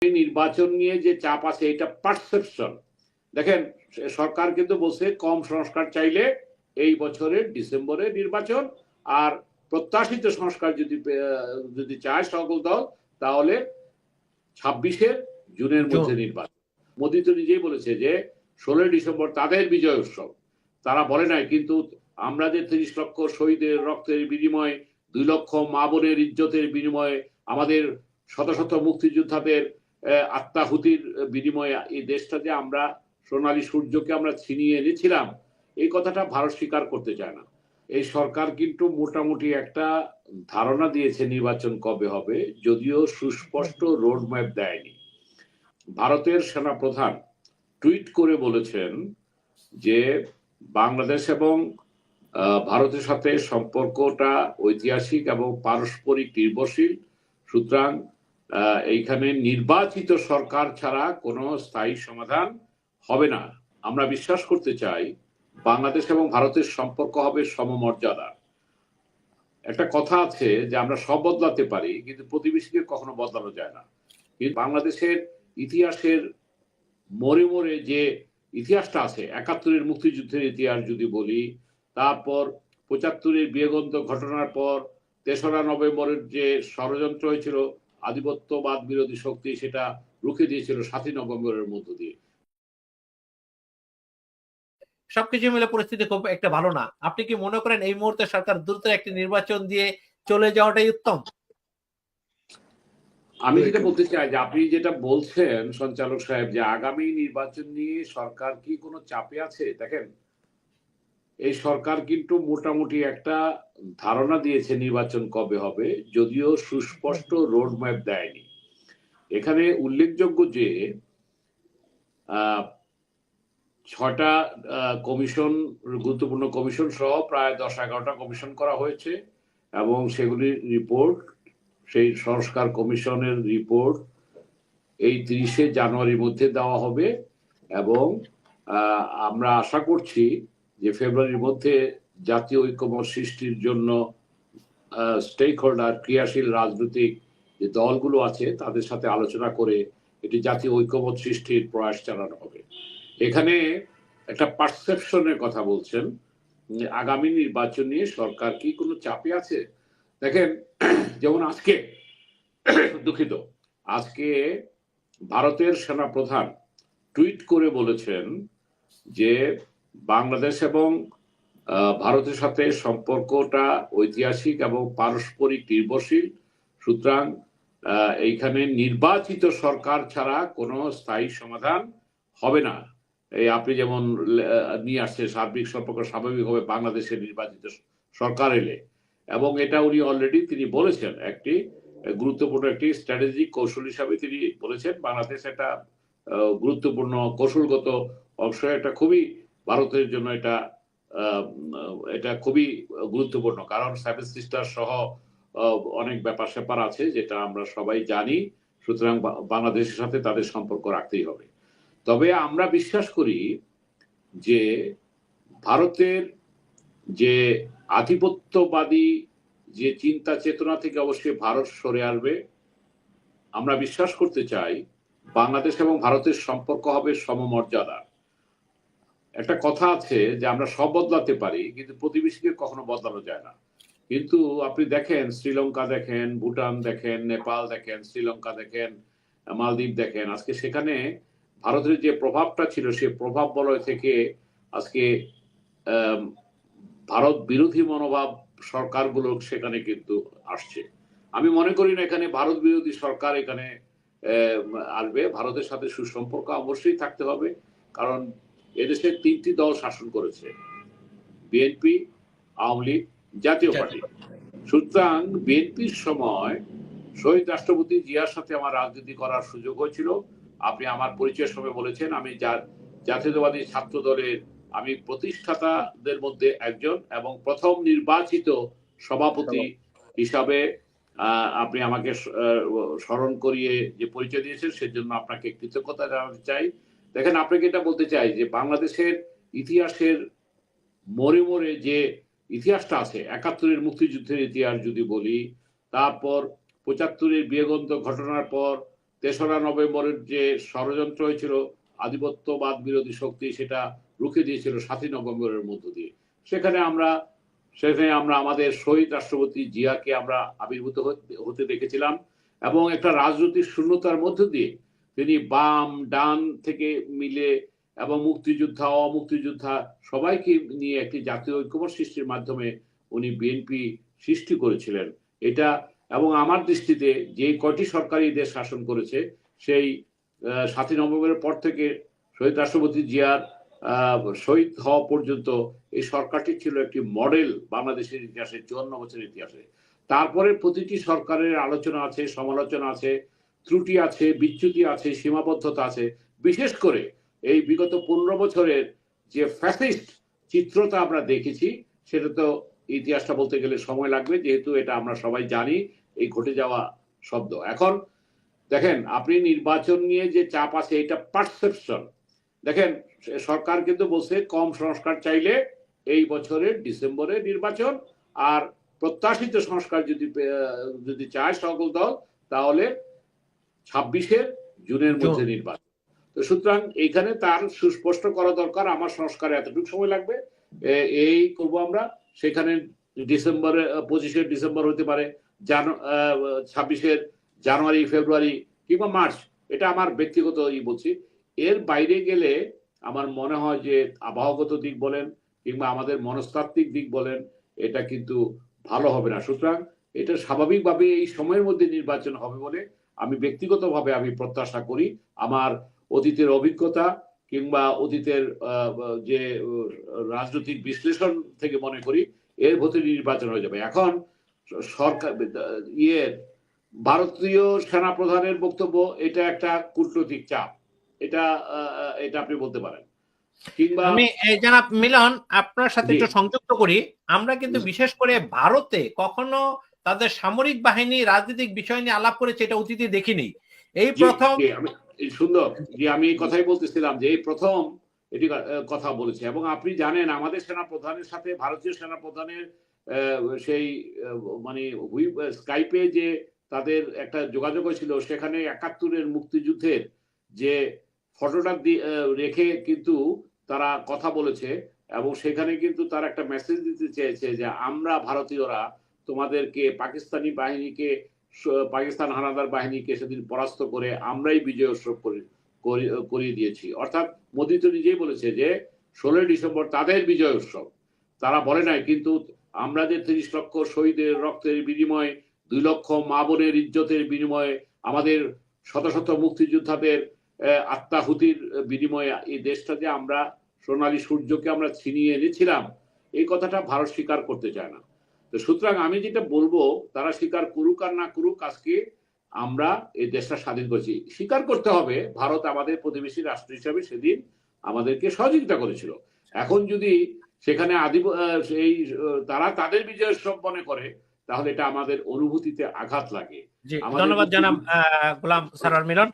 নির্বাচন নিয়ে যে চাপ আছে এটা পারসেপশন। দেখেন, সরকার কিন্তু বলছে কম সংস্কার চাইলে এই বছরের ডিসেম্বরে নির্বাচন, আর প্রত্যাশিত সংস্কার যদি চায় সকল দল, তাহলে 26 জুনের মধ্যে নির্বাচন। মোদী তো নিজেই বলেছে যে 16 ডিসেম্বর তাদের বিজয় উৎসব। তারা বলে নাই কিন্তু আমরা যে 30 লক্ষ শহীদের রক্তের বিনিময়ে, 2 লক্ষ মা বোনের ইজ্জতের বিনিময়ে, আমাদের শত শত মুক্তিযোদ্ধাদের আত্মাহুতির বিনিময়ে এই দেশটা যে আমরা সোনালী সূর্যকে আমরা ছিনিয়ে এনেছিলাম, এই কথাটা ভারত স্বীকার করতে চায় না। এই সরকার কিন্তু মোটামুটি একটা ধারণা দিয়েছে নির্বাচন কবে হবে, যদিও সুস্পষ্ট রোড ম্যাপ দেয়নি। ভারতের সেনাপ্রধান টুইট করে বলেছেন যে বাংলাদেশ এবং ভারতের সাথে সম্পর্কটা ঐতিহাসিক এবং পারস্পরিক নির্ভরশীল, সুতরাং এইখানে নির্বাচিত সরকার ছাড়া কোনো স্থায়ী সমাধান হবে না। আমরা বিশ্বাস করতে চাই বাংলাদেশ এবং ভারতের সম্পর্ক হবে সমমর্যাদা। একটা কথা আছে যে আমরা সব বদলাতে পারি, কিন্তু প্রতিবেশীকে কখনো বদলানো যায় না। কিন্তু বাংলাদেশের ইতিহাসের মোড়ে মোড়ে যে ইতিহাসটা আছে, 71-এর মুক্তিযুদ্ধের ইতিহাস যদি বলি, তারপর 75-এর বিয়োগন্ত ঘটনার পর 3রা নভেম্বরের যে ষড়যন্ত্র হয়েছিল, আধিপত্যবাদ বিরোধী শক্তি সেটা রুখে দিয়েছিল 7ই নভেম্বরের মধ্য দিয়ে। সবকিছু মিলে পরিস্থিতি খুব একটা ভালো না। আপনি কি মনে করেন এই মুহূর্তে সরকার দ্রুত একটি নির্বাচন দিয়ে চলে যাওয়াটাই উত্তম? আমি যেটা বলতে চাই যে আপনি যেটা বলছেন সঞ্চালক সাহেব, যে আগামী নির্বাচন নিয়ে সরকার কি কোনো চাপে আছে, দেখেন এই সরকার কিন্তু মোটামুটি একটা ধারণা দিয়েছে নির্বাচন কবে হবে, যদিও সুস্পষ্ট রোড ম্যাপ দেয়নি। এখানে উল্লেখযোগ্য যে 6টা কমিশন, গুরুত্বপূর্ণ কমিশন সহ প্রায় 10-11টা কমিশন করা হয়েছে, এবং সেগুলির রিপোর্ট, সেই সংস্কার কমিশনের রিপোর্ট এই 30শে জানুয়ারির মধ্যে দেওয়া হবে, এবং আমরা আশা করছি যে ফেব্রুয়ারির মধ্যে জাতীয় ঐক্যমত সৃষ্টির জন্য স্টেক হোল্ডার, ক্রিয়াশীল রাজনৈতিক যে দলগুলো আছে তাদের সাথে আলোচনা করে এটি জাতীয় ঐক্যমত সৃষ্টির প্রয়াস চালানো হবে। এখানে একটা পারসেপশনের কথা বলছেন, আগামী নির্বাচন নিয়ে সরকার কি কোনো চাপে আছে। দেখেন, যেমন আজকে দুঃখিত, আজকে ভারতের সেনাপ্রধান টুইট করে বলেছেন যে বাংলাদেশ এবং ভারতের সাথে সম্পর্কটা ঐতিহাসিক এবং পারস্পরিক নির্ভরশীল, সুতরাং এইখানে নির্বাচিত সরকার ছাড়া কোনো স্থায়ী সমাধান হবে না। এই আপনি যেমন নিয়ে আসছে সার্বিক সম্পর্ক স্বাভাবিক হবে বাংলাদেশের নির্বাচিত সরকার এলে, এবং এটা উনি অলরেডি তিনি বলেছেন একটি গুরুত্বপূর্ণ একটি স্ট্র্যাটেজিক কৌশল হিসাবে তিনি বলেছেন। বাংলাদেশ একটা গুরুত্বপূর্ণ কৌশলগত অংশ, এটা খুবই ভারতের জন্য এটা খুবই গুরুত্বপূর্ণ, কারণ সেভেন সিস্টার সহ অনেক ব্যাপার স্যাপার আছে যেটা আমরা সবাই জানি, সুতরাং বাংলাদেশের সাথে তাদের সম্পর্ক রাখতেই হবে। তবে আমরা বিশ্বাস করি যে ভারতের যে আধিপত্যবাদী যে চিন্তা চেতনা থেকে অবশ্যই ভারত সরে আসবে। আমরা বিশ্বাস করতে চাই বাংলাদেশ এবং ভারতের সম্পর্ক হবে সমমর্যাদা। একটা কথা আছে যে আমরা সব বদলাতে পারি, কিন্তু প্রতিবেশীকে কখনো বদলানো যায় না। কিন্তু আপনি দেখেন, শ্রীলঙ্কা দেখেন, ভুটান দেখেন, নেপাল দেখেন, শ্রীলঙ্কা দেখেন, মালদ্বীপ দেখেন, আজকে সেখানে ভারতের যে প্রভাবটা ছিল সেই প্রভাব বলয় থেকে আজকে ভারত বিরোধী মনোভাব সরকারগুলো সেখানে কিন্তু আসছে। আমি মনে করি না এখানে ভারত বিরোধী সরকার এখানে আসবে। ভারতের সাথে সুসম্পর্ক অবশ্যই থাকতে হবে, কারণ এদেশে 3টি দল শাসন করেছে, বিএনপি, আওয়ামী লীগ, জাতীয় পার্টি। সুতরাং বিএনপির সময় শহীদ রাষ্ট্রপতি জিয়ার সাথে আমার রাজনীতি করার সুযোগ হয়েছিল। আপনি আমার পরিচয়ের সময় বলেছেন আমি জাতীয়তাবাদী ছাত্র দলের আমি প্রতিষ্ঠাতাদের মধ্যে একজন, এবং প্রথম নির্বাচিত সভাপতি হিসাবে আপনি আমাকে স্মরণ করিয়ে যে পরিচয় দিয়েছেন সেজন্য আপনাকে কৃতজ্ঞতা জানাতে চাই। দেখেন, আপনাকে এটা বলতে চাই যে বাংলাদেশের ইতিহাসের মোড়ে মোড়ে যে ইতিহাসটা আছে, 71-এর মুক্তিযুদ্ধের ইতিহাস যদি বলি, তারপর 75-এর বিয়োগন্ত ঘটনার পর তেসরা নভেম্বরের যে ষড়যন্ত্র হয়েছিল আধিপত্যবাদ বিরোধী শক্তি সেটা রুখে দিয়েছিল 7ই নভেম্বরের মধ্য দিয়ে। সেখানে আমরা আমাদের শহীদ রাষ্ট্রপতি জিয়াকে আমরা আবির্ভূত হতে দেখেছিলাম এবং একটা রাজনৈতিক শূন্যতার মধ্য দিয়ে তিনি বাম ডান থেকে মিলে এবং মুক্তিযোদ্ধা অমুক্তিযোদ্ধা সবাইকে নিয়ে একটি জাতীয় ঐক্যমত্য সৃষ্টির মাধ্যমে উনি বিএনপি সৃষ্টি করেছিলেন। এটা এবং আমার দৃষ্টিতে যে কয়টি সরকারি দেশ শাসন করেছে সেই 7ই নভেম্বরের পর থেকে শহীদ রাষ্ট্রপতি জিয়ার শহীদ হওয়া পর্যন্ত এই সরকারটি ছিল একটি মডেল বাংলাদেশের ইতিহাসে, 54 বছরের ইতিহাসে। তারপরে প্রতিটি সরকারের আলোচনা আছে, সমালোচনা আছে, ত্রুটি আছে, বিচ্যুতি আছে, সীমাবদ্ধতা আছে। বিশেষ করে এই বিগত 15 বছরের যে ফ্যাসিস্ট চিত্রটা আমরা দেখেছি সেটা তো ইতিহাসটা বলতে গেলে সময় লাগবে, যেহেতু এটা আমরা সবাই জানি এই ঘটে যাওয়া শব্দ। এখন দেখেন, আপনি নির্বাচন নিয়ে যে চাপ আছে এটা পারসেপশন। দেখেন, সরকার কিন্তু বলছে কম সংস্কার চাইলে এই বছরের ডিসেম্বরে নির্বাচন, আর প্রত্যাশিত সংস্কার যদি চায় সকল দল তাহলে 26 জুনের মধ্যে নির্বাচন। তো সুতরাং এইখানে তার সুস্পষ্ট করা দরকার আমার সংস্কারে এতটুকু সময় লাগবে, এই করব আমরা। সেখানে 25 ডিসেম্বর হতে পারে, 26 জানুয়ারি, ফেব্রুয়ারি কিংবা মার্চ, এটা আমার ব্যক্তিগত বলছি। এর বাইরে গেলে আমার মনে হয় যে আবহাওয়াগত দিক বলেন কিংবা আমাদের মনস্তাত্ত্বিক দিক বলেন, এটা কিন্তু ভালো হবে না। সুতরাং এটা স্বাভাবিকভাবে এই সময়ের মধ্যে নির্বাচন হবে বলে আমি ব্যক্তিগতভাবে আমি প্রত্যাশা করি। আমার অতীতের অভিজ্ঞতা কিংবা অতীতের যে রাজনৈতিক বিশ্লেষণ থেকে মনে করি এর ভেতরে নির্বাচন হয়ে যাবে। এখন সরকার ভারতীয় সেনা প্রধানের বক্তব্য এটা একটা কূটনৈতিক চাপ, এটা আপনি বলতে পারেন। কিংবা আমি জনাব মিলন আপনার সাথে একটু সংযুক্ত করি। আমরা কিন্তু বিশেষ করে ভারতে কখনো তাদের সামরিক বাহিনী রাজনৈতিক বিষয় নিয়ে আলাপ করেছে এটা অতীতে দেখিনি। এই প্রথম সুন্দর যে আমি এই কথাই বলতেছিলাম যে এই প্রথম এটি কথা বলেছে। এবং আপনি জানেন আমাদের সেনা প্রধানের সাথে ভারতীয় সেনা প্রধানের সেই মানে স্কাইপে যে তাদের একটা যোগাযোগ হয়েছিল, সেখানে 71-এর মুক্তিযুদ্ধের যে ফটোটা রেখে কিন্তু তারা কথা বলেছে এবং সেখানে কিন্তু তারা একটা মেসেজ দিতে চেয়েছে যে আমরা ভারতীয়রা তোমাদেরকে পাকিস্তানি বাহিনীকে, পাকিস্তান হানাদার বাহিনীকে সেদিন পরাস্ত করে আমরাই বিজয় উৎসব করিয়ে দিয়েছি। অর্থাৎ মোদি তো নিজেই বলেছে যে 16 ডিসেম্বর তাদের বিজয় উৎসব, তারা বলে নাই কিন্তু আমরা যে 30 লক্ষ শহীদের রক্তের বিনিময়ে, 2 লক্ষ মা বোনের ইজ্জতের বিনিময়ে, আমাদের শত শত মুক্তিযোদ্ধাদের আত্মাহুতির বিনিময়ে এই দেশটা যে আমরা সোনালী সূর্যকে আমরা ছিনিয়ে এনেছিলাম, এই কথাটা ভারত স্বীকার করতে চায় না। তো সুতরাং আমি যেটা বলবো, তারা স্বীকার করুক আর না করুক, আজকে আমরা এই দেশটা স্বাধীন করেছি। স্বীকার করতে হবে ভারত আমাদের প্রতিবেশী রাষ্ট্র হিসাবে সেদিন আমাদেরকে সহযোগিতা করেছিল। এখন যদি সেখানে তারা তাদের বিজয় উৎসব মনে করে তাহলে এটা আমাদের অনুভূতিতে আঘাত লাগে। ধন্যবাদ জানাব গোলাম সারোয়ার মিলন।